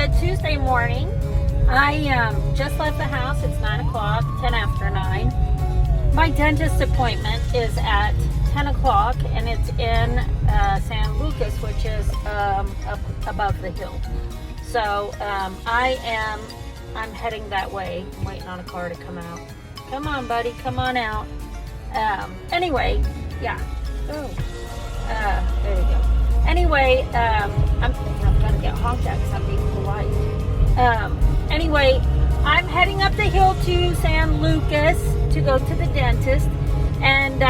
good Tuesday morning. I just left the house. It's 9 o'clock, 10 after 9. My dentist appointment is at 10 o'clock, and it's in San Lucas, which is up above the hill. So I'm heading that way. I'm waiting on a car to come out. Come on, buddy, come on out. Anyway, yeah. Oh, there you go. Anyway, I'm gonna get honked at because I'm being polite. Anyway, I'm heading up the hill to San Lucas to go to the dentist. And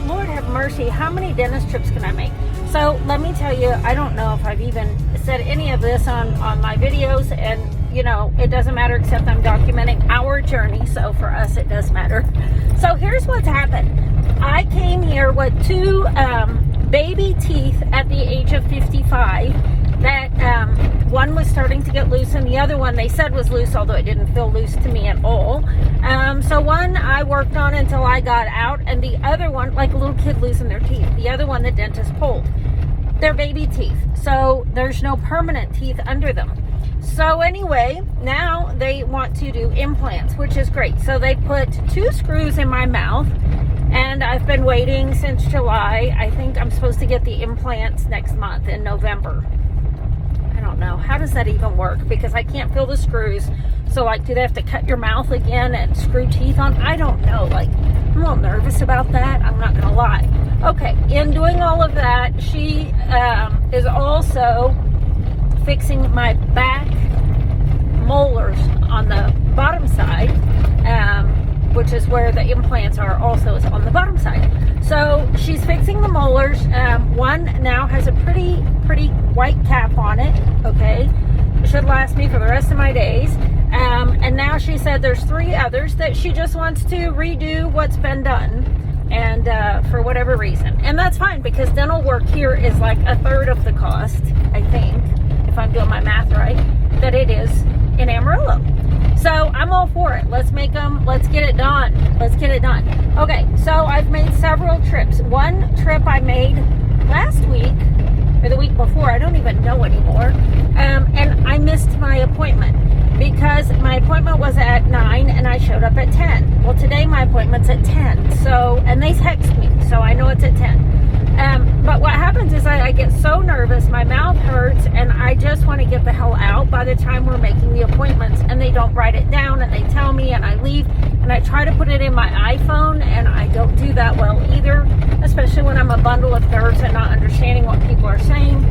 Lord have mercy, how many dentist trips can I make? So let me tell you, I don't know if I've even said any of this on my videos, and you know, it doesn't matter except I'm documenting our journey, so for us it does matter. So here's what's happened. I came here with two baby teeth at the age of 55 that one was starting to get loose, and the other one they said was loose, although it didn't feel loose to me at all. So one I worked on until I got out, and the other one, like a little kid losing their teeth, the other one the dentist pulled. They're baby teeth, so there's no permanent teeth under them. So anyway, now they want to do implants, which is great. So they put 2 screws in my mouth, and I've been waiting since July. I think I'm supposed to get the implants next month in November. I don't know. How does that even work? Because I can't feel the screws. So like, do they have to cut your mouth again and screw teeth on? I don't know. Like, I'm a little nervous about that. I'm not going to lie. Okay. In doing all of that, she is also fixing my back molars on the bottom side, which is where the implants are, also is on the bottom side. So she's fixing the molars. One now has a pretty white cap on it. Okay, it should last me for the rest of my days. And now she said there's 3 others that she just wants to redo what's been done, and for whatever reason. And that's fine, because dental work here is like 1/3 of the cost, I think, if I'm doing my math right, that it is in Amarillo. So I'm all for it. Let's make them, let's get it done. Let's get it done. Okay, so I've made several trips. One trip I made last week, or the week before, I don't even know anymore. And I missed my appointment because my appointment was at 9 and I showed up at 10. Well, today my appointment's at 10. So, and they text me, so I know it's at 10. But what happens is I get so nervous, my mouth hurts, and I just want to get the hell out by the time we're making the appointments, and they don't write it down, and they tell me, and I leave, and I try to put it in my iPhone, and I don't do that well either, especially when I'm a bundle of nerves and not understanding what people are saying.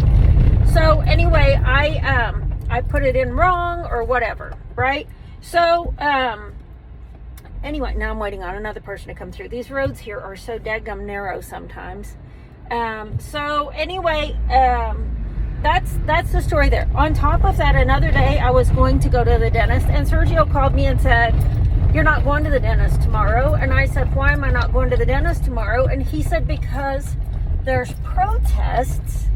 So anyway, I put it in wrong or whatever, right? So, anyway, now I'm waiting on another person to come through. These roads here are so daggum narrow sometimes. So anyway, that's the story there. On top of that, another day I was going to go to the dentist, and Sergio called me and said, "You're not going to the dentist tomorrow." And I said, "Why am I not going to the dentist tomorrow?" And he said, "Because there's protests,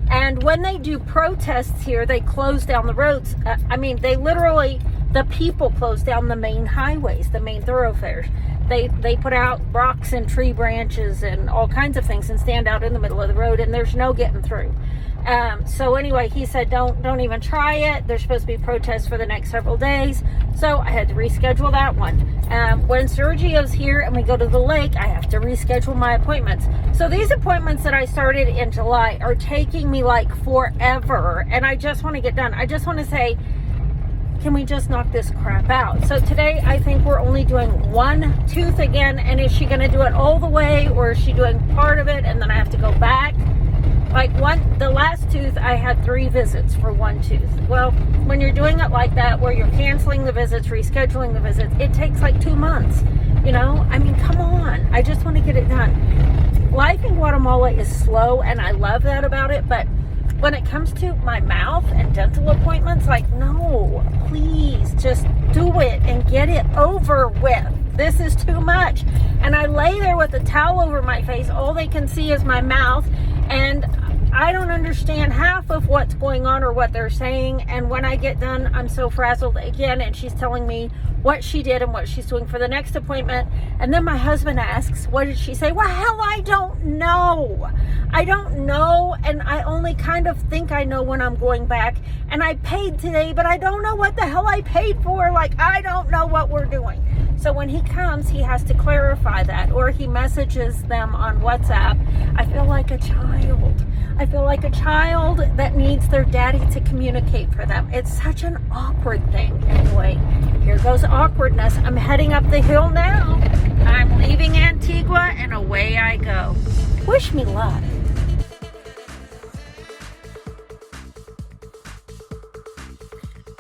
and when they do protests here, they close down the roads." I mean, they literally, the people close down the main highways, the main thoroughfares. They put out rocks and tree branches and all kinds of things and stand out in the middle of the road, and there's no getting through. So anyway, he said, don't even try it. There's supposed to be protests for the next several days. So I had to reschedule that one. When Sergio's here and we go to the lake, I have to reschedule my appointments. So these appointments that I started in July are taking me like forever, and I just want to get done. I just want to say, can we just knock this crap out? So today I think we're only doing 1 tooth again, and is she going to do it all the way, or is she doing part of it and then I have to go back? Like the last tooth I had 3 visits for 1 tooth. Well, when you're doing it like that, where you're canceling the visits, rescheduling the visits, it takes like 2 months, you know? I mean, come on. I just want to get it done. Life in Guatemala is slow, and I love that about it, but when it comes to my mouth and dental appointments, like, no, please just do it and get it over with. This is too much. And I lay there with a towel over my face. All they can see is my mouth, and I don't understand half of what's going on or what they're saying. And when I get done, I'm so frazzled again. And she's telling me what she did and what she's doing for the next appointment. And then my husband asks, what did she say? Well, hell, I don't know. I don't know. And I only kind of think I know when I'm going back. And I paid today, but I don't know what the hell I paid for. Like, I don't know what we're doing. So when he comes, he has to clarify that, or he messages them on WhatsApp. I feel like a child. I feel like a child that needs their daddy to communicate for them. It's such an awkward thing. Anyway, here goes awkwardness. I'm heading up the hill now. I'm leaving Antigua and away I go. Wish me luck.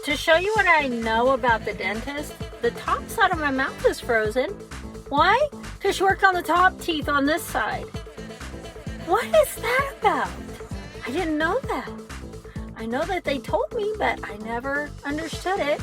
To show you what I know about the dentist, the top side of my mouth is frozen. Why? Because she worked on the top teeth on this side. What is that about? I didn't know that. I know that they told me, but I never understood it.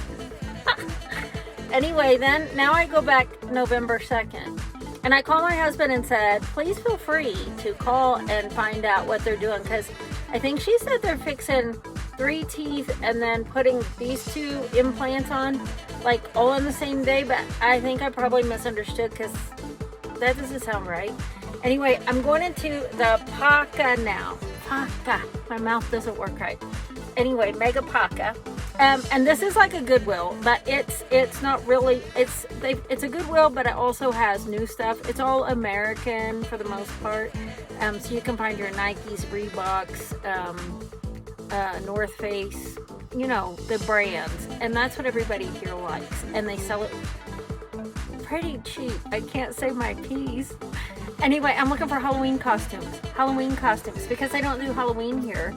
Anyway, then, now I go back November 2nd. And I called my husband and said, please feel free to call and find out what they're doing. Because I think she said they're fixing 3 teeth and then putting these 2 implants on, like all in the same day. But I think I probably misunderstood because that doesn't sound right. Anyway, I'm going into the Paca now. Paca. My mouth doesn't work right. Anyway, Mega Paca. And this is like a Goodwill, but it's not really, it's a Goodwill, but it also has new stuff. It's all American for the most part. So you can find your Nikes, Reeboks, North Face, you know, the brands. And that's what everybody here likes. And they sell it pretty cheap. I can't say my P's. Anyway, I'm looking for Halloween costumes. Because they don't do Halloween here.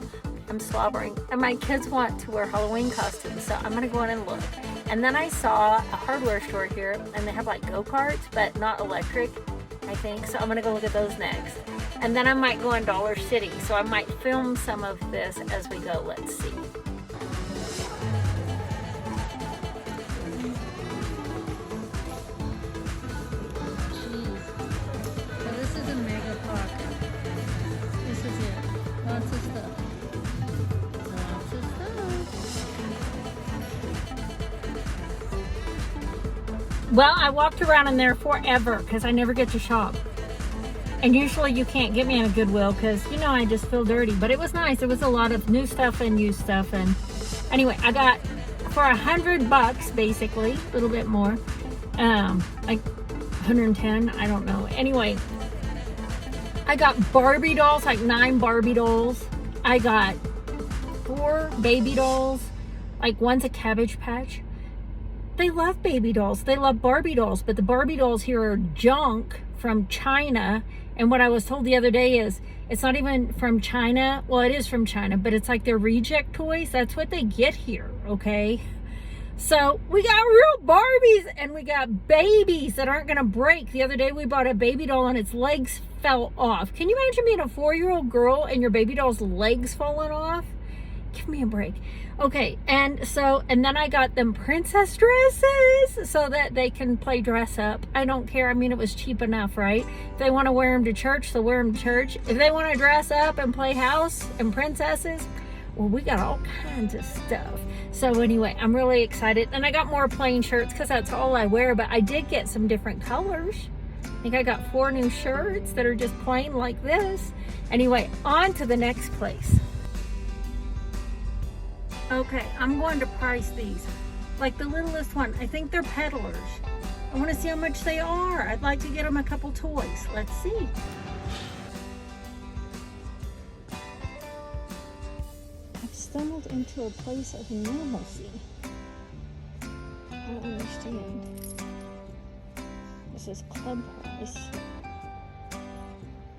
I'm slobbering. And my kids want to wear Halloween costumes, so I'm going to go in and look. And then I saw a hardware store here, and they have like go-karts, but not electric, I think. So I'm going to go look at those next. And then I might go in Dollar City, so I might film some of this as we go. Let's see. Well, I walked around in there forever because I never get to shop. And usually you can't get me in a Goodwill because, you know, I just feel dirty. But it was nice. It was a lot of new stuff and used stuff. And anyway, I got for $100 basically, a little bit more. Like 110, I don't know. Anyway, I got Barbie dolls, like 9 Barbie dolls. I got 4 baby dolls. Like one's a Cabbage Patch. They love baby dolls. They love Barbie dolls, but the Barbie dolls here are junk from China. And what I was told the other day is it's not even from China. Well, it is from China, but it's like their reject toys. That's what they get here, okay? So we got real Barbies and we got babies that aren't going to break. The other day we bought a baby doll and its legs fell off. Can you imagine being a 4-year-old girl and your baby doll's legs falling off? Give me a break. Okay, and then I got them princess dresses so that they can play dress up. I don't care. I mean, it was cheap enough, right? If they want to wear them to church, they'll wear them to church. If they want to dress up and play house and princesses, well, we got all kinds of stuff. So anyway, I'm really excited. And I got more plain shirts because that's all I wear, but I did get some different colors. I think I got 4 new shirts that are just plain like this. Anyway, on to the next place. Okay, I'm going to price these. Like the littlest one, I think they're peddlers. I want to see how much they are. I'd like to get them a couple toys. Let's see. I've stumbled into a place of normalcy. I don't understand. This is club price.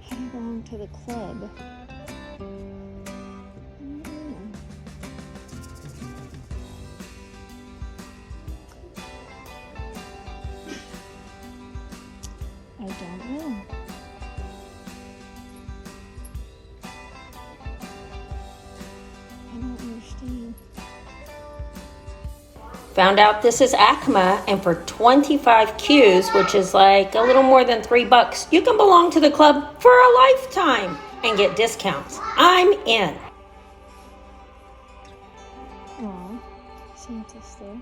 I belong to the club. I don't know. I don't understand. Found out this is ACMA, and for 25 Qs, which is like a little more than $3, you can belong to the club for a lifetime. and get discounts. I'm in. Aw, Santa still.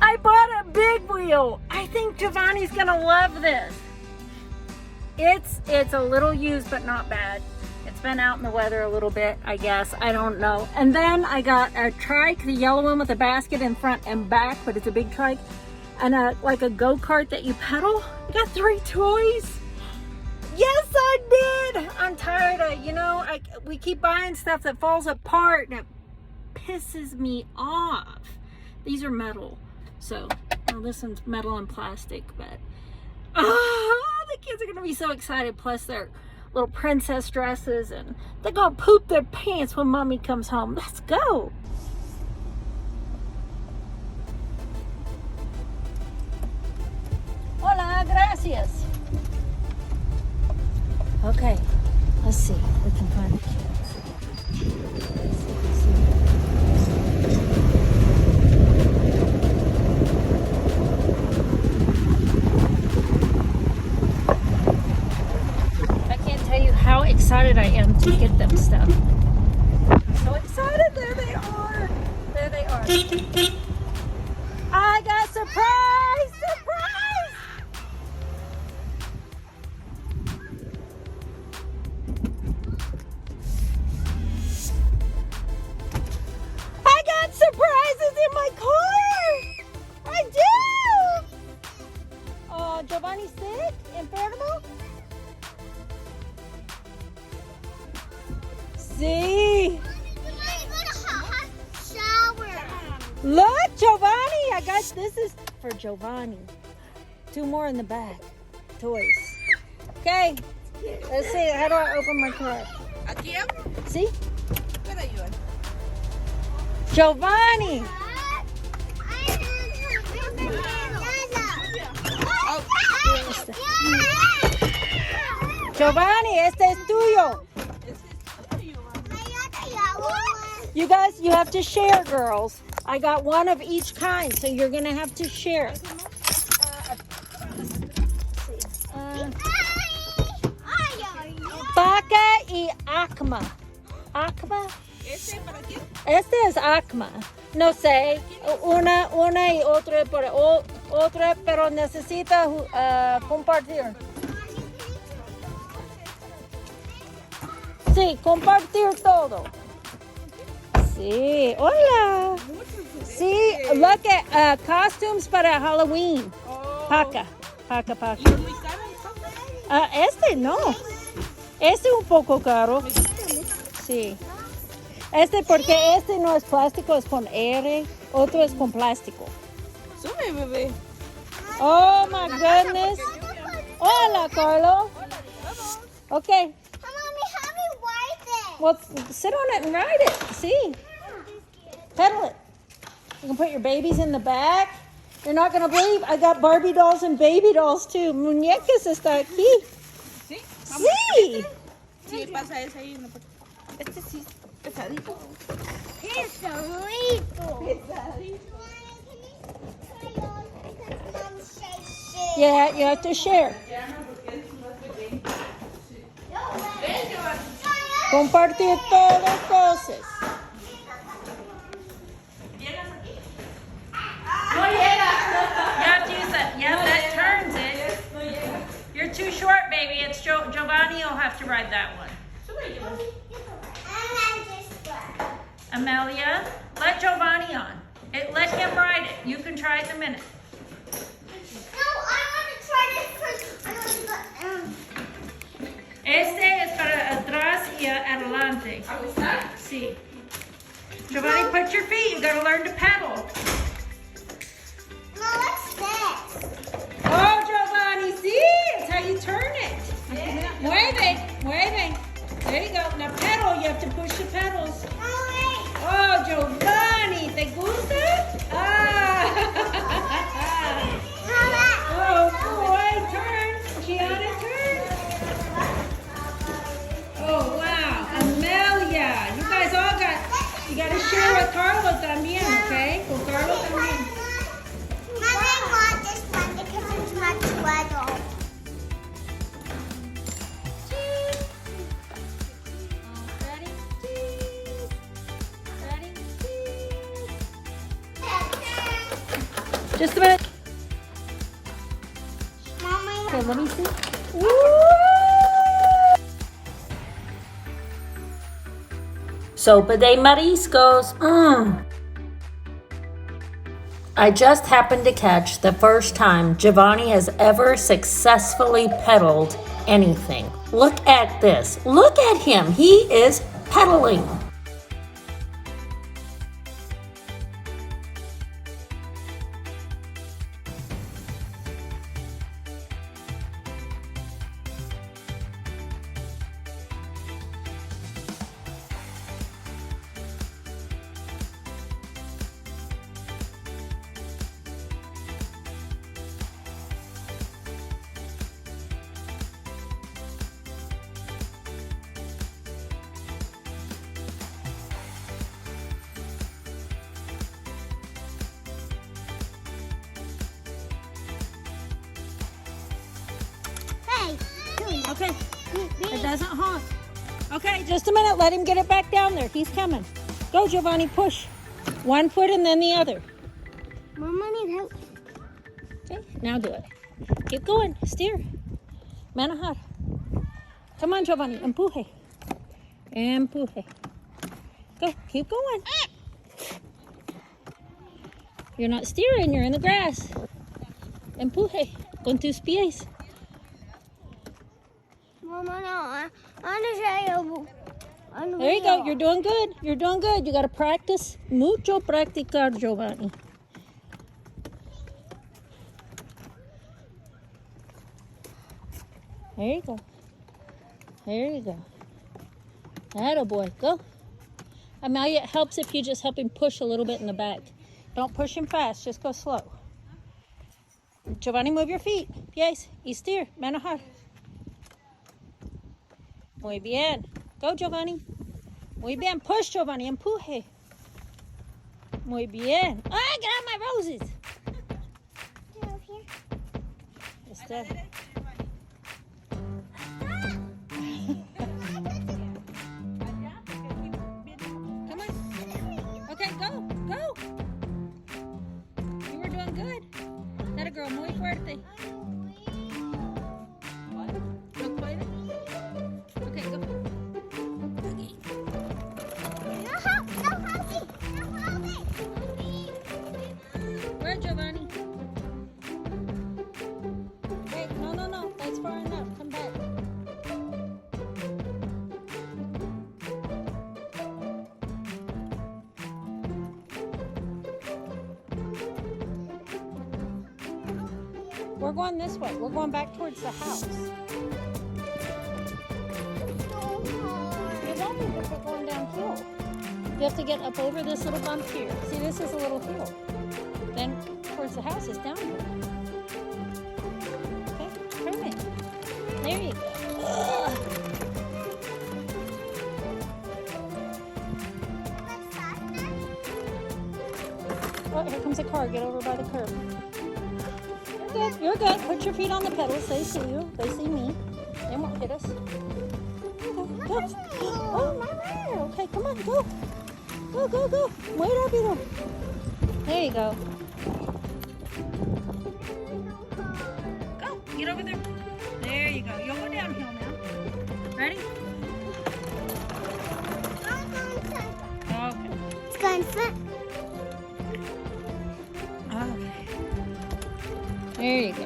I bought a big wheel. I think Giovanni's gonna love this. It's a little used, but not bad. It's been out in the weather a little bit, I guess. I don't know. And then I got a trike, the yellow one with a basket in front and back, but it's a big trike. And like a go-kart that you pedal. I got 3 toys. Yes, I did. I'm tired of, we keep buying stuff that falls apart and it pisses me off. These are metal. So, well, this one's metal and plastic, but the kids are gonna be so excited. Plus their little princess dresses, and they're gonna poop their pants when mommy comes home. Let's go. Hola, gracias. Okay, let's see if we can find the kids. How excited I am to get them stuff. I'm so excited. There they are. There they are. I got surprise! Surprise! I got surprises in my car! I do! Oh, Giovanni's sick? Enfermo? See? Look, Giovanni! I got this is for Giovanni. 2 more in the back. Toys. Okay. Let's see. How do I open my car? See? Giovanni! Giovanni, este es tuyo. You guys, you have to share, girls. I got one of each kind, so you're gonna have to share. Paca y Acma. ¿Acma? Este es Acma. No sé, una y otra, pero necesita compartir. Sí, compartir todo. Sí, hola. Sí, look at costumes para Halloween. Paca. Este no. Este es un poco caro. Sí. Este porque este no es plástico, es con R. Otro es con plástico. Sube, bebé. Oh my goodness. Hola, Carlo. Okay. Well, sit on it and ride it. See? Pedal it. You can put your babies in the back. You're not going to believe I got Barbie dolls and baby dolls too. Muñecas está aquí. ¿Sí? Sí. Sí, pasa ese ahí. Este sí, pesadito. Yeah, you have to share. Compartir todas cosas. No llega. You have to use that. Yeah, that turns it. You're too short, baby. It's Giovanni will have to ride that one. Amelia, let Giovanni on. Let him ride it. You can try it in a minute. Este es para atrás y adelante. Sí. Giovanni, put your feet. You gotta learn to pedal. Oh, Giovanni, see? It's how you turn it. Mueve. There you go. Now pedal. You have to push the pedals. Oh, Giovanni, ¿te gusta? Ah. Oh, boy, turn. Gianna, turn. Oh, wow. Amelia. Just a minute. Mama, Okay, let me see. Sopa de mariscos. I just happened to catch the first time Giovanni has ever successfully pedaled anything. Look at this. Look at him. He is pedaling. hey. Okay, it doesn't honk. Okay, just a minute. Let him get it back down there. He's coming. Go, Giovanni, push. One foot and then the other. Mama need help. Okay, now do it. Keep going. Steer. Manejar. Come on, Giovanni. Empuje. Empuje. Go. Keep going. You're not steering. You're in the grass. Empuje. Con tus pies. Mama, no. I want to show you. There you go. You're doing good. You're doing good. You got to practice. Mucho practicar, Giovanni. There you go. There you go. Atta boy. Go. Amalia, it helps if you just help him push a little bit in the back. Don't push him fast. Just go slow. Giovanni, move your feet. Yes. Y steer. Manejar. Muy bien. Go, Giovanni. Muy bien. Push, Giovanni. Empuje. Muy bien. Ah, get out my roses. Esther. Come on. Okay, go. Go. You were doing good. That a girl. Muy fuerte. No puede. Okay, go. Where, Giovanni? Wait, no. That's far enough. Come back. We're going this way. We're going back towards the house. You won't be if we're going downhill. You have to get up over this little bump here. See, this is a little hill. Then towards the house is downhill. Okay, turn it. There you go. Ugh. Oh, here comes a car. Get over by the curb. You're good. You're good. Put your feet on the pedals. They see you. They see me. They won't hit us. Okay, go. Oh, my. Okay, come on. Go. Go. Muy rápido. There you go. Go. Get over there. There you go. You'll go downhill now. Ready? Okay. It's going front. Okay. There you go.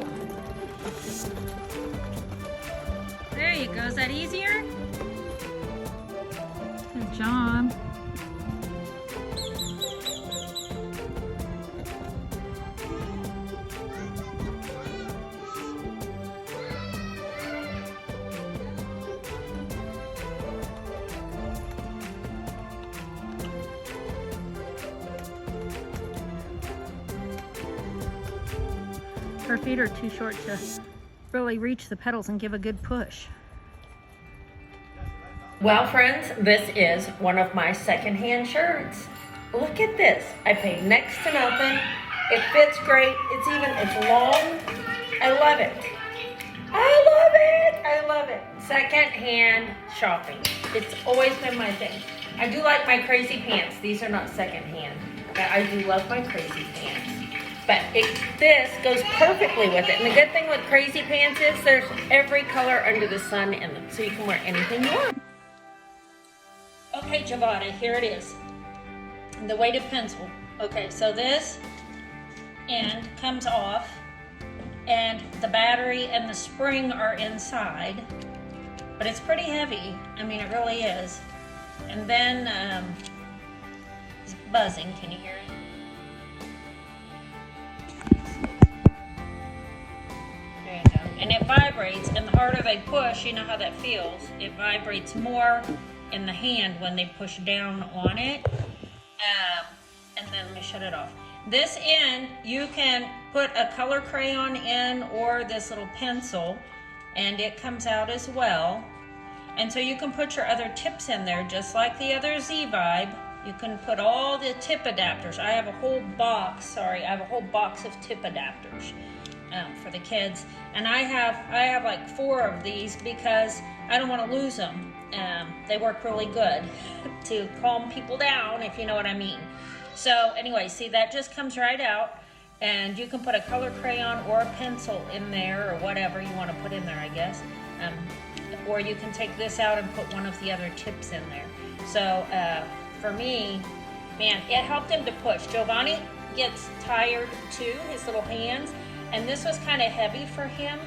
There you go. Is that easier? Good job. Her feet are too short to really reach the pedals and give a good push. Well, friends, this is one of my secondhand shirts. Look at this. I paid next to nothing. It fits great. It's long. I love it. I love it. Secondhand shopping. It's always been my thing. I do like my crazy pants. These are not secondhand, but I do love my crazy pants. But this goes perfectly with it. And the good thing with Crazy Pants is there's every color under the sun in them. So you can wear anything you want. Okay, Giovanna, here it is. The weighted pencil. Okay, so this end comes off and the battery and the spring are inside. But it's pretty heavy. I mean, it really is. And then it's buzzing. Can you hear it? There you go. And it vibrates, and the harder they push, you know how that feels. It vibrates more in the hand when they push down on it. And then let me shut it off. This end, you can put a color crayon in or this little pencil, and it comes out as well. And so you can put your other tips in there, just like the other Z-Vibe. You can put all the tip adapters. I have a whole box, I have a whole box of tip adapters for the kids. And I have like 4 of these because I don't want to lose them. They work really good to calm people down, if you know what I mean. So anyway, see, that just comes right out. And you can put a color crayon or a pencil in there, or whatever you want to put in there, I guess. Or you can take this out and put one of the other tips in there. So for me, man, it helped him to push. Giovanni gets tired too, his little hands, and this was kind of heavy for him,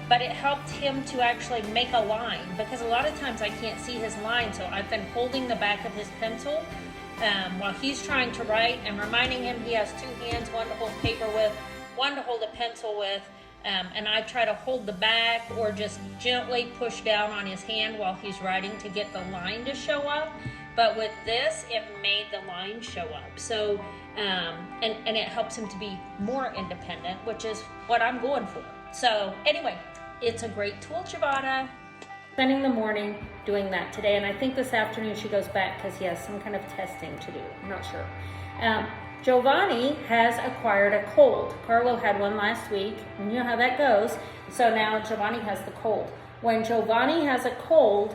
but it helped him to actually make a line, because a lot of times I can't see his line, so I've been holding the back of his pencil while he's trying to write and reminding him he has 2 hands, one to hold paper with, one to hold a pencil with. And I try to hold the back or just gently push down on his hand while he's writing to get the line to show up. But with this, it made the line show up. So, and it helps him to be more independent, which is what I'm going for. So anyway, it's a great tool, Giovanna. Spending the morning doing that today, and I think this afternoon she goes back because he has some kind of testing to do. I'm not sure. Giovanni has acquired a cold. Carlo had one last week, and you know how that goes. So now Giovanni has the cold. When Giovanni has a cold,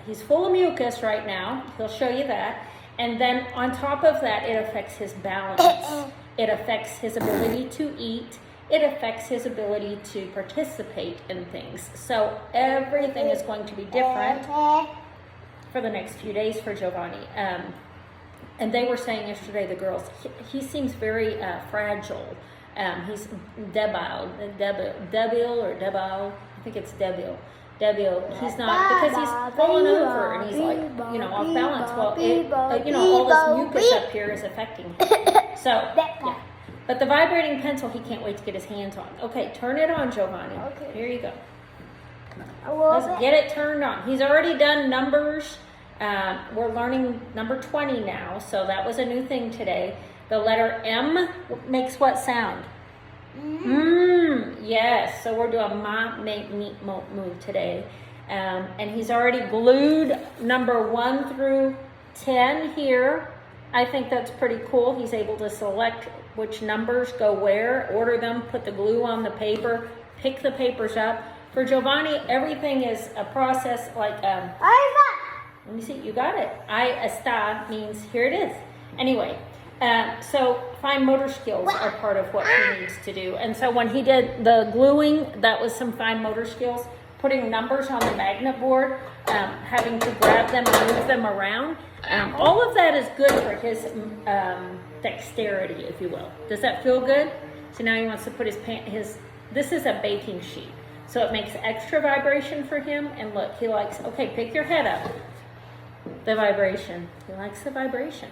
he's full of mucus right now. He'll show you that. And then on top of that, it affects his balance. It affects his ability to eat. It affects his ability to participate in things. So everything is going to be different for the next few days for Giovanni. And they were saying yesterday, the girls, he seems very fragile. He's debile, I think it's debile. He's not, because he's fallen over and he's like, off balance. Well, all this mucus up here is affecting him. So, yeah. But the vibrating pencil, he can't wait to get his hands on. Okay, turn it on, Giovanni. Okay. Here you go. Let's get it turned on. He's already done numbers. We're learning number 20 now, so that was a new thing today. The letter M makes what sound? Yes, so we're doing ma, make, meet, mo, move today. And he's already glued number 1 through 10 here. I think that's pretty cool. He's able to select which numbers go where, order them, put the glue on the paper, pick the papers up. For Giovanni, everything is a process like, let me see, you got it. I está means here it is. Anyway, so fine motor skills are part of what he needs to do. And so when he did the gluing, that was some fine motor skills. Putting numbers on the magnet board, having to grab them and move them around. All of that is good for his dexterity, if you will. Does that feel good? So now he wants to put this is a baking sheet. So it makes extra vibration for him. And look, he likes, okay, pick your head up. The vibration. He likes the vibration.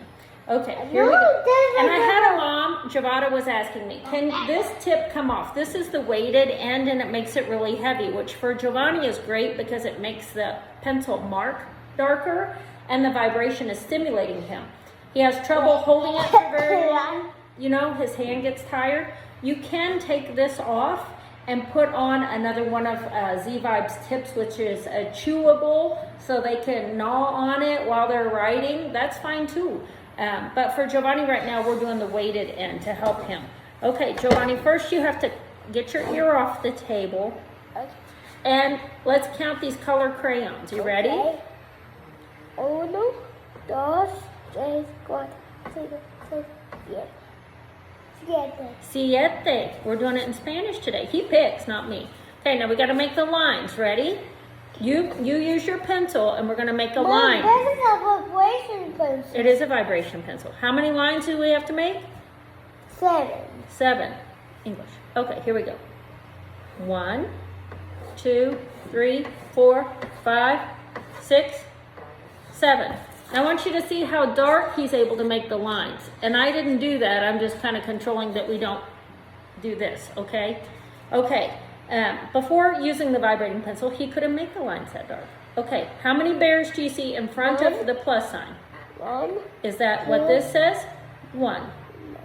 Okay, here we go. And I had a mom, Giovanna was asking me, can this tip come off? This is the weighted end and it makes it really heavy, which for Giovanni is great because it makes the pencil mark darker and the vibration is stimulating him. He has trouble holding it for very long. His hand gets tired. You can take this off and put on another one of Z-Vibe's tips, which is a chewable, so they can gnaw on it while they're writing. That's fine too. But for Giovanni right now, we're doing the weighted end to help him. Okay, Giovanni, first you have to get your ear off the table. And let's count these color crayons. You ready? 1, 2, 3, 4, 5, 6, 7, Siete. We're doing it in Spanish today. He picks, not me. Okay, now we got to make the lines. Ready? You use your pencil, and we're going to make a line. This is a vibration pencil. It is a vibration pencil. How many lines do we have to make? 7. 7. English. Okay, here we go. 1, 2, 3, 4, 5, 6, 7. I want you to see how dark he's able to make the lines. And I didn't do that. I'm just kind of controlling that we don't do this, okay? Okay, before using the vibrating pencil, he couldn't make the lines that dark. Okay, how many bears do you see in front of the plus sign? 1. Is that what this says? 1.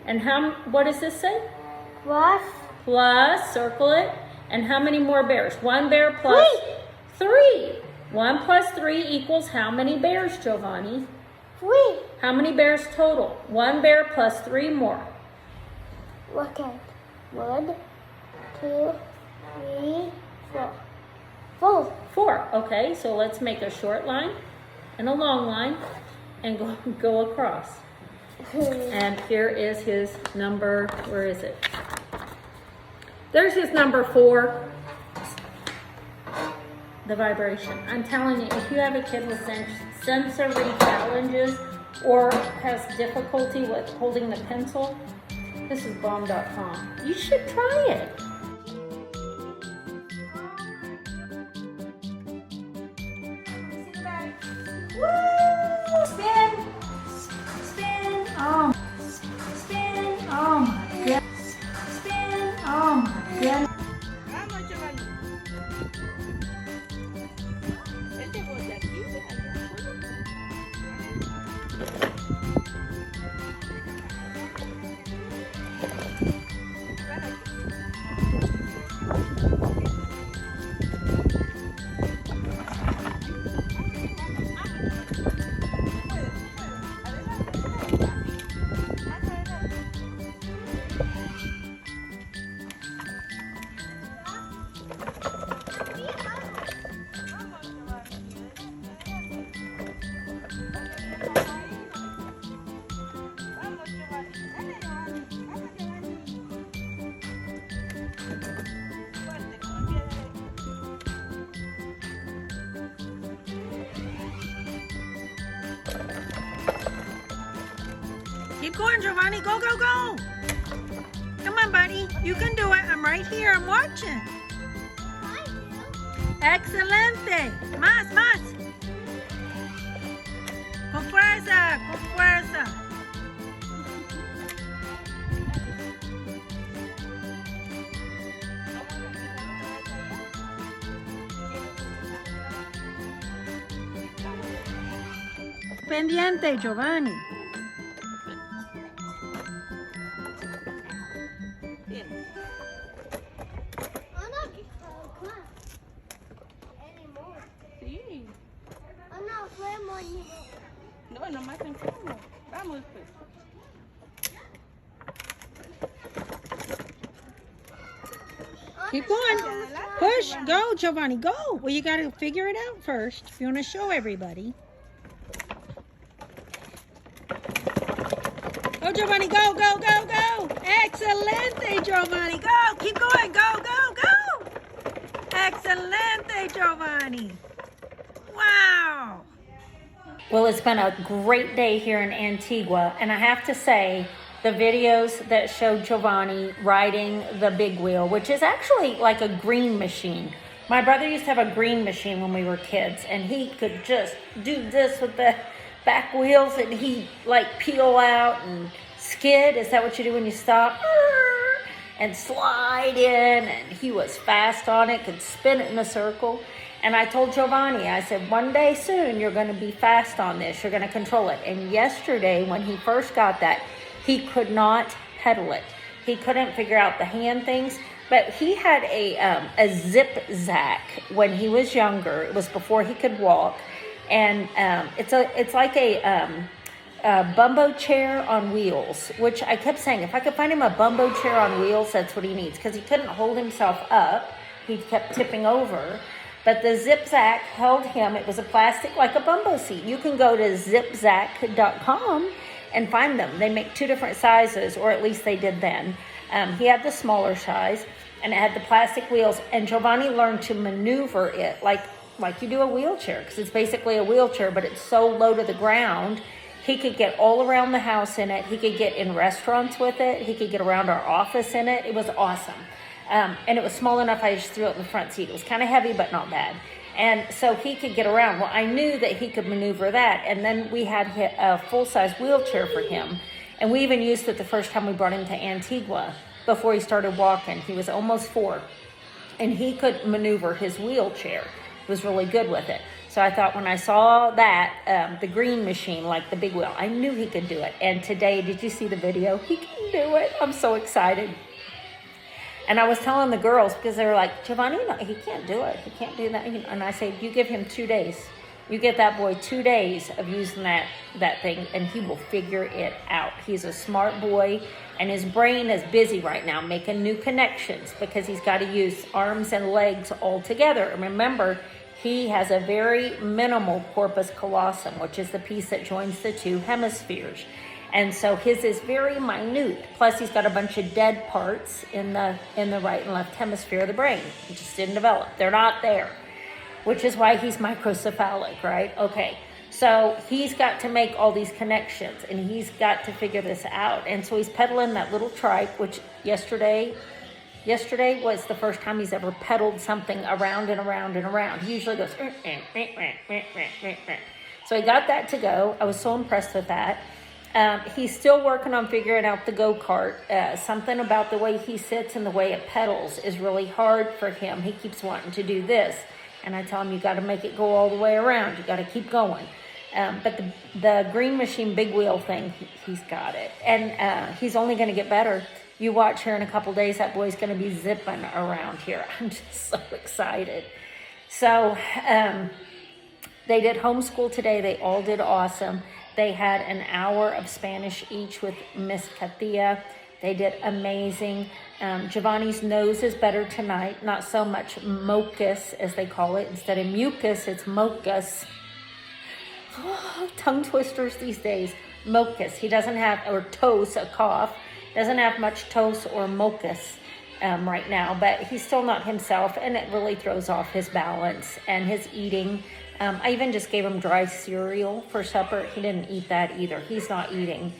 And what does this say? Plus. Plus, circle it. And how many more bears? 1 bear plus 3. 1 plus 3 equals how many bears, Giovanni? 3. How many bears total? 1 bear plus 3 more. Okay. 1, 2, 3, 4. 4. 4. Okay, so let's make a short line and a long line and go across. And here is his number. Where is it? There's his number 4. The vibration. I'm telling you, if you have a kid with sensory challenges or has difficulty with holding the pencil, this is bomb.com. You should try it. Woo! Spin! Spin! Oh! Spin! Oh my goodness! Spin! Oh my goodness! Vamos, Giovanni. Este voy de aquí, de allá. Keep going, Giovanni. Go, go, go. Come on, buddy. You can do it. I'm right here. I'm watching. Excelente. Más, más. Con fuerza, con fuerza. Pendiente, Giovanni. Sí. No, fuimos. No, nomás enfermo. Vamos, pues. Keep going. Push. Go, Giovanni. Go. Well, you got to figure it out first if you want to show everybody. Go, Giovanni. Go, go, go, go. Excelente, Giovanni. Go. Keep going. Go, go, go. Excelente, Giovanni. Wow. Well, it's been a great day here in Antigua, and I have to say, the videos that show Giovanni riding the big wheel, which is actually like a green machine. My brother used to have a green machine when we were kids, and he could just do this with the back wheels, and he'd like peel out and skid. Is that what you do when you stop? And slide in, and he was fast on it, could spin it in a circle. And I told Giovanni, I said, one day soon you're going to be fast on this. You're going to control it. And yesterday, when he first got that, he could not pedal it. He couldn't figure out the hand things. But he had a Zip-Zac when he was younger. It was before he could walk. And it's like a bumbo chair on wheels, which I kept saying, if I could find him a bumbo chair on wheels, that's what he needs. Because he couldn't hold himself up. He kept tipping over. But the Zip-Zac held him. It was a plastic, like a bumbo seat. You can go to zipzac.com and find them. They make 2 different sizes, or at least they did then. He had the smaller size, and it had the plastic wheels, and Giovanni learned to maneuver it like you do a wheelchair, because it's basically a wheelchair, but it's so low to the ground. He could get all around the house in it. He could get in restaurants with it. He could get around our office in it. It was awesome. And it was small enough, I just threw it in the front seat. It was kind of heavy, but not bad. And so he could get around. Well, I knew that he could maneuver that. And then we had a full-size wheelchair for him. And we even used it the first time we brought him to Antigua before he started walking. He was almost 4. And he could maneuver his wheelchair. He was really good with it. So I thought when I saw that, the green machine, like the big wheel, I knew he could do it. And today, did you see the video? He can do it. I'm so excited. And I was telling the girls, because they were like, Giovanni, no, he can't do it. He can't do that. And I said, you give him 2 days. You get that boy 2 days of using that thing, and he will figure it out. He's a smart boy, and his brain is busy right now making new connections because he's got to use arms and legs all together. And remember, he has a very minimal corpus callosum, which is the piece that joins the 2 hemispheres. And so his is very minute. Plus, he's got a bunch of dead parts in the right and left hemisphere of the brain. He just didn't develop. They're not there, which is why he's microcephalic, right? Okay, so he's got to make all these connections, and he's got to figure this out. And so he's pedaling that little trike, which yesterday was the first time he's ever pedaled something around and around and around. He usually goes, so he got that to go. I was so impressed with that. He's still working on figuring out the go-kart. Something about the way he sits and the way it pedals is really hard for him. He keeps wanting to do this. And I tell him, you got to make it go all the way around. You got to keep going. But the green machine big wheel thing, he's got it. And he's only going to get better. You watch here in a couple days, that boy's going to be zipping around here. I'm just so excited. So they did homeschool today. They all did awesome. They had an hour of Spanish each with Miss Katia. They did amazing. Giovanni's nose is better tonight. Not so much mucus, as they call it. Instead of mucus, it's mucus. Oh, tongue twisters these days. Mucus. He doesn't have, or tos, a cough. Doesn't have much tos or mucus right now. But he's still not himself, and it really throws off his balance and his eating. I even just gave him dry cereal for supper. He didn't eat that either. He's not eating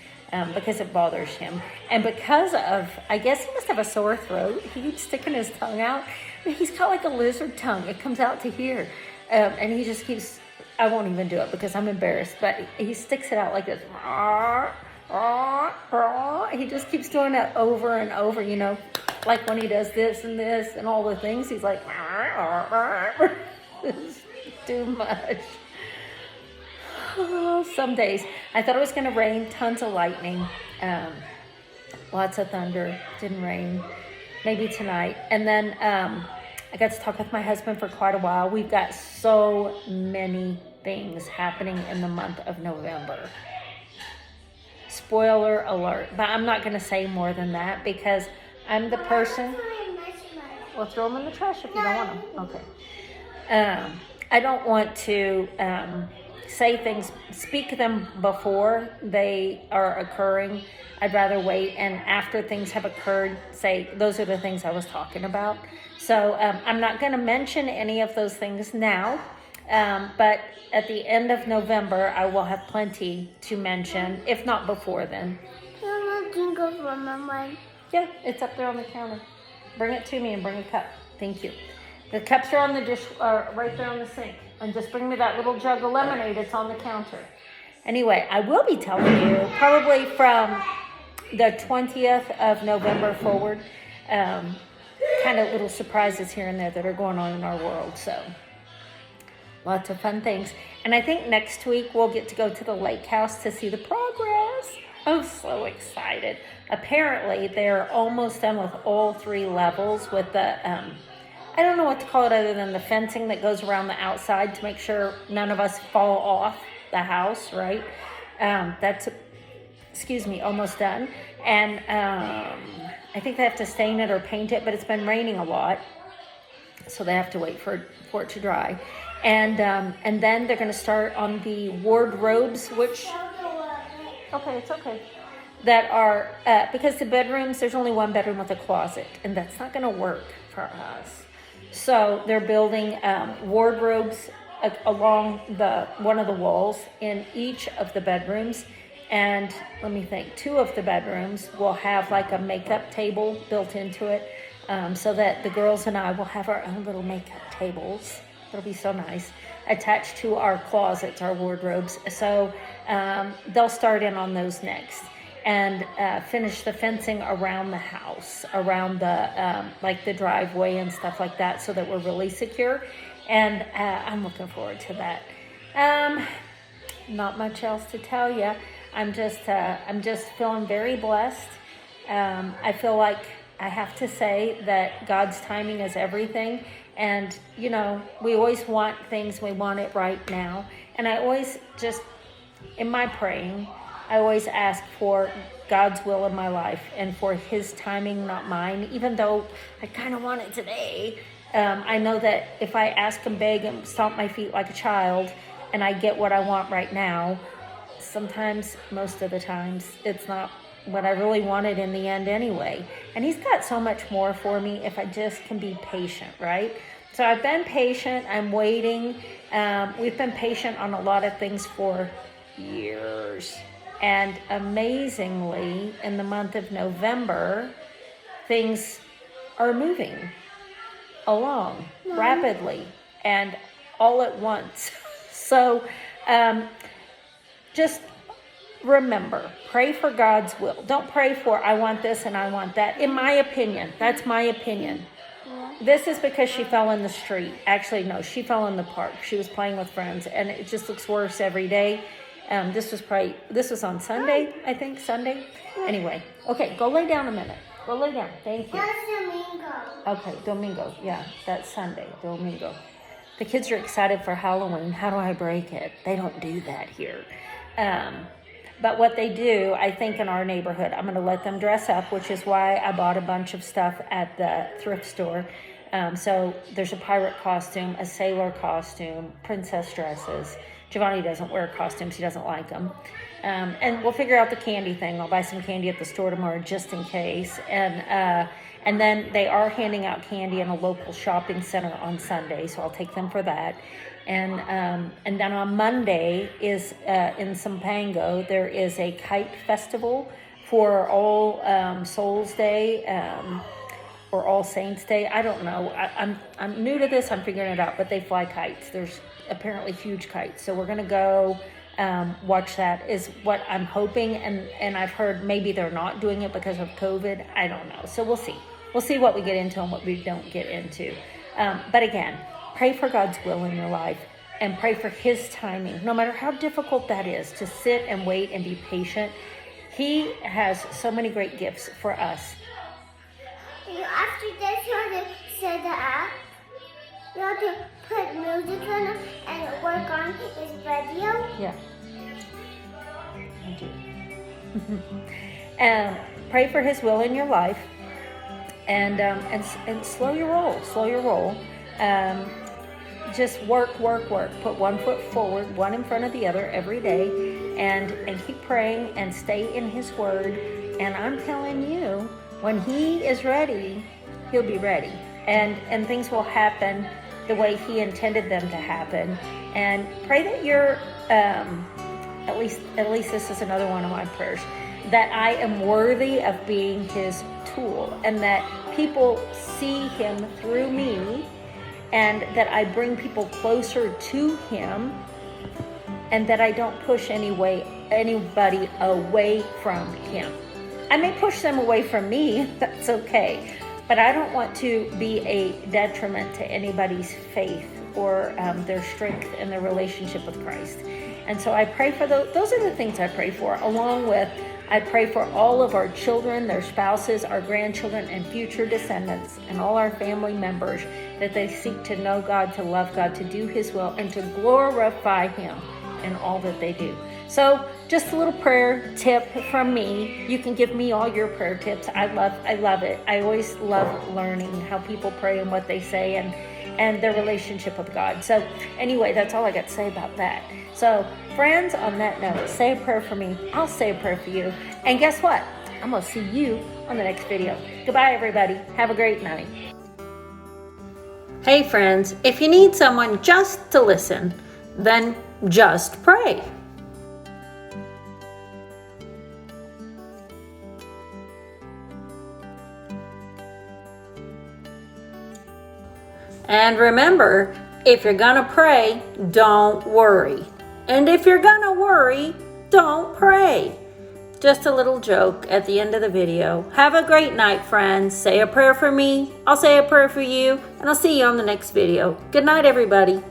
because it bothers him. And because of, I guess he must have a sore throat. He keeps sticking his tongue out. He's got like a lizard tongue. It comes out to here. And he just keeps, I won't even do it because I'm embarrassed, but he sticks it out like this. He just keeps doing that over and over, you know, like when he does this and all the things. He's like, it's too much. Oh, some days. I thought it was going to rain, tons of lightning, lots of thunder. Didn't rain. Maybe tonight. And then I got to talk with my husband for quite a while. We've got so many things happening in the month of November. Spoiler alert. But I'm not going to say more than that because I'm the person. Well, throw them in the trash if you don't want them. Okay. I don't want to say things, speak them before they are occurring. I'd rather wait, and after things have occurred, say, those are the things I was talking about. So I'm not going to mention any of those things now, but at the end of November, I will have plenty to mention, if not before then. Yeah, it's up there on the counter. Bring it to me and bring a cup. Thank you. The cups are on the dish, right there on the sink. And just bring me that little jug of lemonade. It's on the counter. Anyway, I will be telling you probably from the 20th of November forward, kind of little surprises here and there that are going on in our world. So lots of fun things. And I think next week we'll get to go to the lake house to see the progress. I'm so excited. Apparently they're almost done with all 3 levels with the, I don't know what to call it other than the fencing that goes around the outside to make sure none of us fall off the house, right? That's, almost done. And I think they have to stain it or paint it, but it's been raining a lot, so they have to wait for it to dry. And then they're going to start on the wardrobes, which Okay, it's okay. That are, because the bedrooms, there's only one bedroom with a closet, and that's not going to work for us. So they're building wardrobes along one of the walls in each of the bedrooms. And let me think, 2 of the bedrooms will have like a makeup table built into it, so that the girls and I will have our own little makeup tables. It'll be so nice, attached to our closets, our wardrobes. So they'll start in on those next, and finish the fencing around the house, around the like the driveway and stuff like that, so that we're really secure. And I'm looking forward to that. Not much else to tell you. I'm just feeling very blessed. I feel like I have to say that God's timing is everything. And, you know, we always want things, we want it right now. And I always just, in my praying, I always ask for God's will in my life and for his timing, not mine. Even though I kind of want it today, I know that if I ask and beg and stomp my feet like a child and I get what I want right now, sometimes, most of the times, it's not what I really wanted in the end anyway. And he's got so much more for me if I just can be patient, right? So I've been patient. I'm waiting. We've been patient on a lot of things for years. And amazingly, in the month of November, things are moving along rapidly and all at once. So just remember, pray for God's will. Don't pray for, I want this and I want that. In my opinion, that's my opinion. This is because she fell in the street. Actually, no, she fell in the park. She was playing with friends, and it just looks worse every day. This was on Sunday, I think, Sunday. Anyway, okay, go lay down a minute. Go lay down. Thank you. That's Domingo. Okay, Domingo. Yeah, that's Sunday, Domingo. The kids are excited for Halloween. How do I break it? They don't do that here. But what they do, I think in our neighborhood, I'm going to let them dress up, which is why I bought a bunch of stuff at the thrift store. So there's a pirate costume, a sailor costume, princess dresses. Giovanni doesn't wear costumes. He doesn't like them. And we'll figure out the candy thing. I'll buy some candy at the store tomorrow just in case. And then they are handing out candy in a local shopping center on Sunday, so I'll take them for that. And then on Monday is in Sampango, there is a kite festival for All Souls Day or All Saints Day. I don't know. I'm new to this. I'm figuring it out. But they fly kites. There's apparently huge kites. So we're gonna go watch that. Is what I'm hoping. And I've heard maybe they're not doing it because of COVID. I don't know. So we'll see. We'll see what we get into and what we don't get into. But again, pray for God's will in your life and pray for his timing. No matter how difficult that is, to sit and wait and be patient. He has so many great gifts for us. After this, you have to set the app. You have to put music on it and work on his video. Yeah. I do. Pray for his will in your life. And slow your roll. Slow your roll. Just work. Put one foot forward, one in front of the other every day, and keep praying and stay in his word. And I'm telling you, when he is ready, he'll be ready. And things will happen the way he intended them to happen. And pray that you're, at least this is another one of my prayers, that I am worthy of being his tool, and that people see him through me, and that I bring people closer to him, and that I don't push anybody away from him. I may push them away from me, that's okay, but I don't want to be a detriment to anybody's faith or their strength in their relationship with Christ. And so I pray for those are the things I pray for, along with I pray for all of our children, their spouses, our grandchildren, and future descendants, and all our family members, that they seek to know God, to love God, to do his will, and to glorify him in all that they do. So just a little prayer tip from me. You can give me all your prayer tips. I love it. I always love learning how people pray and what they say and their relationship with God. So anyway, that's all I got to say about that. So friends, on that note, say a prayer for me. I'll say a prayer for you. And guess what? I'm going to see you on the next video. Goodbye, everybody. Have a great night. Hey, friends, if you need someone just to listen, then just pray. And remember, if you're gonna pray, don't worry. And if you're gonna worry, don't pray. Just a little joke at the end of the video. Have a great night, friends. Say a prayer for me. I'll say a prayer for you. And I'll see you on the next video. Good night, everybody.